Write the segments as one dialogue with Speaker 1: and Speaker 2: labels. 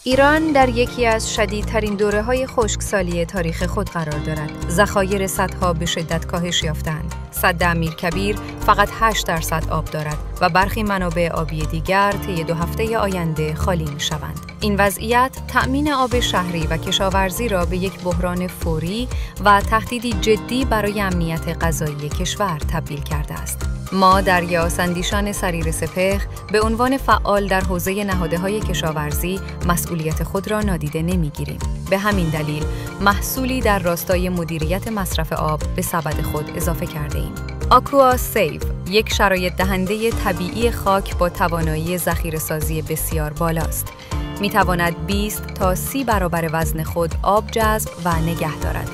Speaker 1: ایران در یکی از شدیدترین دوره‌های خشکسالی تاریخ خود قرار دارد. ذخایر سدها به شدت کاهش یافتند. سد امیرکبیر فقط 8% آب دارد و برخی منابع آبی دیگر طی 2 هفته آینده خالی می‌شوند. این وضعیت تأمین آب شهری و کشاورزی را به یک بحران فوری و تهدیدی جدی برای امنیت غذایی کشور تبدیل کرده است. ما در یاسندیشان سریرسپهر به عنوان فعال در حوزه نهادهای کشاورزی مسئولیت خود را نادیده نمی‌گیریم. به همین دلیل محصولی در راستای مدیریت مصرف آب به سبد خود اضافه کرده ایم. آکوا سیو یک شرایط دهنده طبیعی خاک با توانایی ذخیره‌سازی بسیار بالاست. می‌تواند 20 تا 30 برابر وزن خود آب جذب و نگه دارد.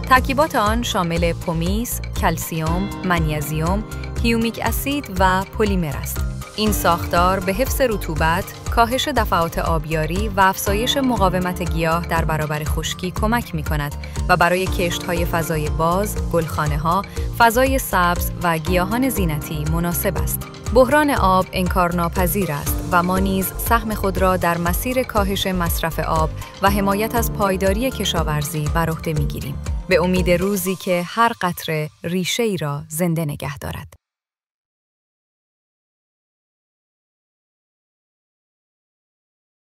Speaker 1: ترکیبات آن شامل پومیس، کلسیم، منیزیم، هیومیک اسید و پلیمر است. این ساختار به حفظ رطوبت، کاهش دفعات آبیاری و افزایش مقاومت گیاه در برابر خشکی کمک می‌کند و برای کشت‌های فضای باز، گلخانه‌ها، فضای سبز و گیاهان زینتی مناسب است. بحران آب انکارناپذیر است و ما نیز سهم خود را در مسیر کاهش مصرف آب و حمایت از پایداری کشاورزی بر عهده می‌گیریم. به امید روزی که هر قطره ریشه‌ای را زنده نگه دارد.